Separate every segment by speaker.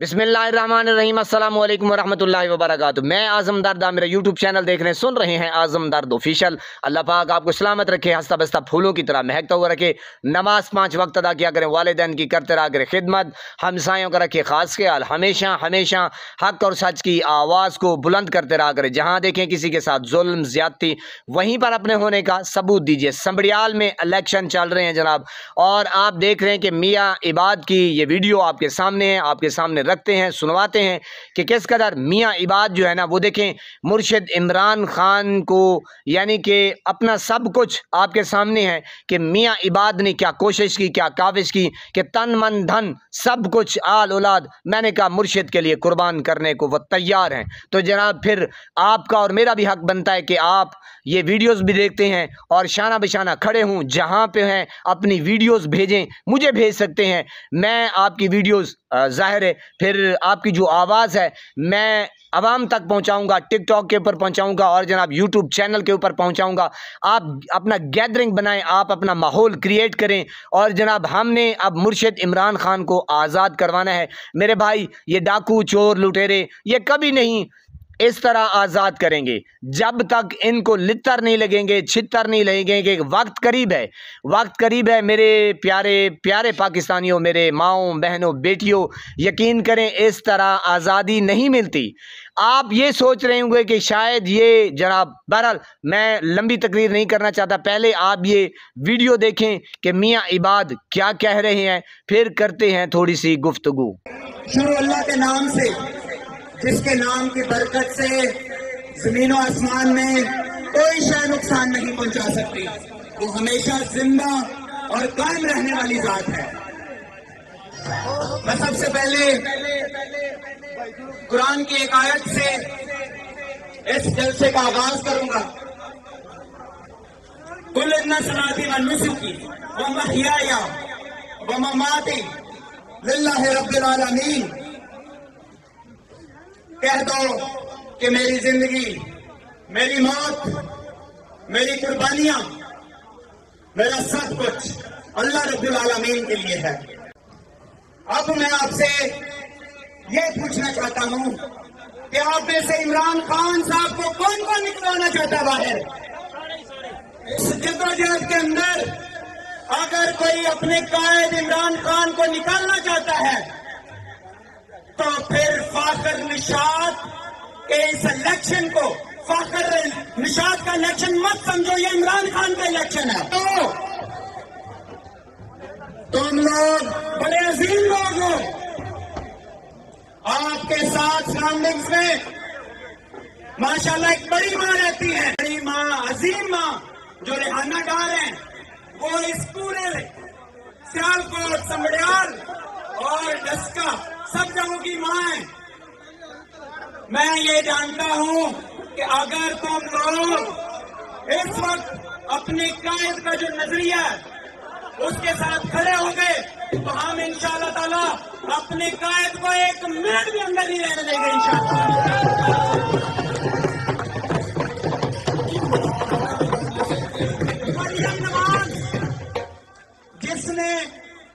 Speaker 1: बिस्मिल्लाहिर्रहमानिर्रहीम अस्सलाम वालेकुम वरहमतुल्लाहि वबरकातुहू। मैं आज़म दर्द, मेरा यूट्यूब चैनल देख रहे हैं, सुन रहे हैं आज़म दर्द ऑफिशियल। अल्लाह पाक आपको सलामत रखे, हंसता बसता फूलों की तरह महकता हुआ रखे। नमाज 5 वक्त अदा किया करें, वालिदैन की करते रहा करें खिदमत, हमसायों का रखे खास ख्याल, हमेशा हमेशा हक और सच की आवाज़ को बुलंद करते रहा करें। जहाँ देखें किसी के साथ जुल्म ज्यादती, वहीं पर अपने होने का सबूत दीजिए। संबड़ियाल में इलेक्शन चल रहे हैं जनाब, और आप देख रहे हैं कि मियाँ इबाद की ये वीडियो आपके सामने है, आपके सामने रखते हैं, सुनवाते हैं कि किस कदर मियाँ इबाद जो है ना, वो देखें मुर्शिद इमरान खान को, यानी कि अपना सब कुछ आपके सामने है कि मियाँ इबाद ने क्या कोशिश की, क्या काविश की कि तन मन धन सब कुछ आल औलाद, मैंने कहा मुर्शिद के लिए कुर्बान करने को वो तैयार हैं। तो जनाब फिर आपका और मेरा भी हक बनता है कि आप ये वीडियोस भी देखते हैं और शाना बिशाना खड़े हूँ, जहाँ पे हैं अपनी वीडियोस भेजें, मुझे भेज सकते हैं। मैं आपकी वीडियोस जाहिर है फिर आपकी जो आवाज़ है मैं आवाम तक पहुंचाऊंगा, टिकटॉक के ऊपर पहुंचाऊंगा और जनाब यूट्यूब चैनल के ऊपर पहुंचाऊंगा। आप अपना गैदरिंग बनाएं, आप अपना माहौल क्रिएट करें, और जनाब हमने अब मुर्शिद इमरान खान को आज़ाद करवाना है। मेरे भाई, ये डाकू चोर लुटेरे ये कभी नहीं इस तरह आज़ाद करेंगे जब तक इनको लित्तर नहीं लगेंगे, छित्तर नहीं लगेंगे। वक्त करीब है, वक्त करीब है मेरे प्यारे प्यारे पाकिस्तानियों, मेरे माओं बहनों बेटियों, यकीन करें इस तरह आज़ादी नहीं मिलती। आप ये सोच रहे होंगे कि शायद ये जनाब, बहरहाल मैं लंबी तकरीर नहीं करना चाहता, पहले आप ये वीडियो देखें कि मियाँ इबाद क्या कह रहे हैं, फिर करते हैं थोड़ी सी गुफ्तगू।
Speaker 2: शुरू अल्लाह के नाम से, जिसके नाम की बरकत से जमीन और आसमान में कोई शय नुकसान नहीं पहुंचा सकती। वो हमेशा जिंदा और कायम रहने वाली जात है। मैं सबसे पहले कुरान की एक आयत से इस जलसे का आगाज करूंगा। कुल इन्ना सलाती व नुसुकी व महयाया व ममाती लिल्लाहि रब्बिल आलमीन। कह दो कि मेरी जिंदगी, मेरी मौत, मेरी कुर्बानियां, मेरा सब कुछ अल्लाह रब्बुल आलमीन के लिए है। अब मैं आपसे ये पूछना चाहता हूं कि आप में से इमरान खान साहब को कौन कौन निकलवाना चाहता है बाहर? इस जद्दोजहद के अंदर अगर कोई अपने कायद इमरान खान को निकालना चाहता है तो फिर फाखर निशात के इस इलेक्शन को फाखर निशात का इलेक्शन मत समझो, ये इमरान खान का इलेक्शन है। तो तुम लोग बड़े अजीम लोग हो, आपके साथ सराउंडिंग्स में माशाल्लाह एक बड़ी माँ रहती है, बड़ी माँ, अजीम माँ, जो रेहाना डार है। वो इस पूरे सियालकोट, संबड़ियाल और डस्का सब जगहों की माँ है। मैं ये जानता हूं कि अगर तुम लोग इस वक्त अपने कायद का जो नजरिया है उसके साथ खड़े हो गए तो हम इंशाअल्लाह ताला अपने कायद को एक मिनट भी अंदर नहीं रहने देंगे इंशाअल्लाह। मरियम नवाज, जिसने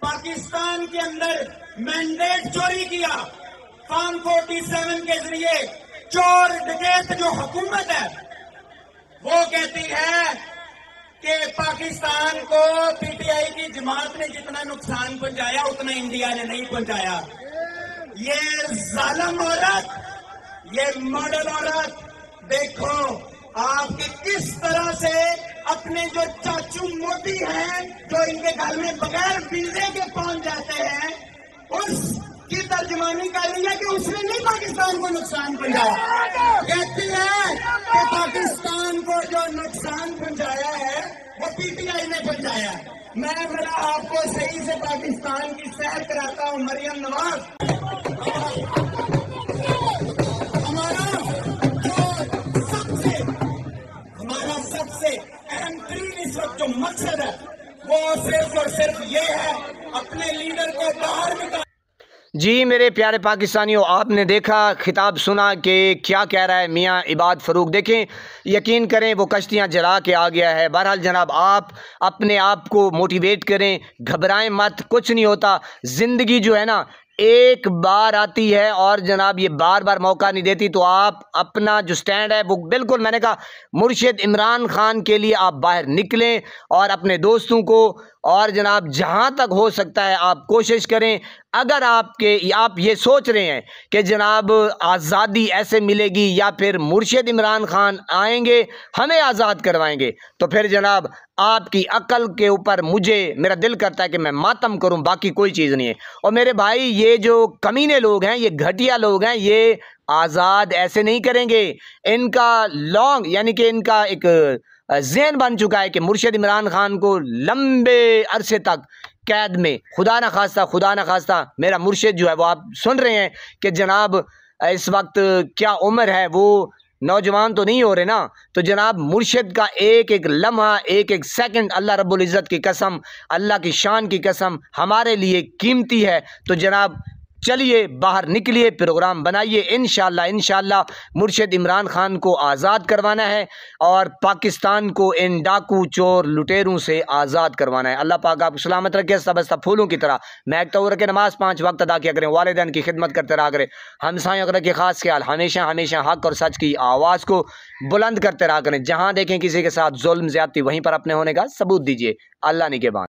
Speaker 2: पाकिस्तान के अंदर मैंडेट चोरी किया, फॉर्म 47 के जरिए चोर डकैत जो हुकूमत है, वो कहती है कि पाकिस्तान को पीटीआई की जमात ने जितना नुकसान पहुंचाया उतना इंडिया ने नहीं पहुंचाया। ये जालिम औरत, ये मॉडल औरत, देखो आपके किस तरह से अपने जो चाचू मोदी हैं, जो इनके घर में बगैर वीजे के पहुंच जाते हैं, उसकी तर्जुमानी कर रही है कि उसने नहीं पाकिस्तान को नुकसान पहुंचाया। कहती है कि पाकिस्तान को जो नुकसान पहुंचाया है वो पीटीआई ने पहुंचाया। मैं जरा आपको सही से पाकिस्तान की सैर कराता हूं। मरियम नवाज, हमारा सबसे अहम तरीन इस वक्त जो मकसद है वो सिर्फ और सिर्फ ये है, अपने लीडर को बाहर निकाल।
Speaker 1: जी मेरे प्यारे पाकिस्तानियों, आपने देखा, खिताब सुना कि क्या कह रहा है मियाँ इबाद फ़रूक। देखें, यकीन करें वो कश्तियाँ जला के आ गया है। बहरहाल जनाब, आप अपने आप को मोटिवेट करें, घबराएं मत, कुछ नहीं होता। ज़िंदगी जो है ना एक बार आती है और जनाब ये बार बार मौका नहीं देती, तो आप अपना जो स्टैंड है वो बिल्कुल, मैंने कहा मुर्शिद इमरान खान के लिए आप बाहर निकलें और अपने दोस्तों को, और जनाब जहां तक हो सकता है आप कोशिश करें। अगर आप ये सोच रहे हैं कि जनाब आज़ादी ऐसे मिलेगी या फिर मुर्शिद इमरान खान आएंगे हमें आज़ाद करवाएंगे, तो फिर जनाब आपकी अकल के ऊपर मेरा दिल करता है कि मैं मातम करूं, बाकी कोई चीज़ नहीं है। और मेरे भाई, ये जो कमीने लोग हैं, ये घटिया लोग हैं, ये आज़ाद ऐसे नहीं करेंगे। इनका लॉन्ग यानी कि इनका एक ज़हन बन चुका है कि मुर्शिद इमरान खान को लंबे अरसे तक कैद में, खुदा न खास्ता मेरा मुर्शिद जो है वो आप सुन रहे हैं कि जनाब इस वक्त क्या उम्र है, वो नौजवान तो नहीं हो रहे ना। तो जनाब मुर्शिद का एक एक लम्हा, एक एक सेकंड अल्लाह रब्बुल इज़्ज़त की कसम, अल्लाह की शान की कसम हमारे लिए कीमती है। तो जनाब चलिए बाहर निकलिए, प्रोग्राम बनाइए, इंशाल्लाह मुर्शिद इमरान खान को आज़ाद करवाना है और पाकिस्तान को इन डाकू चोर लुटेरों से आज़ाद करवाना है। अल्लाह पाक आपको सलामत रखे, सब फूलों की तरह महकता हुआ रखे, नमाज 5 वक्त अदा किया करें, वालिदैन की खिदमत करते रहा करें, हमसायों का खास ख्याल, हमेशा हक और सच की आवाज़ को बुलंद करते रहा करें। जहाँ देखें किसी के साथ जुल्म ज़्यादती, वहीं पर अपने होने का सबूत दीजिए। अल्लाह निगहबान।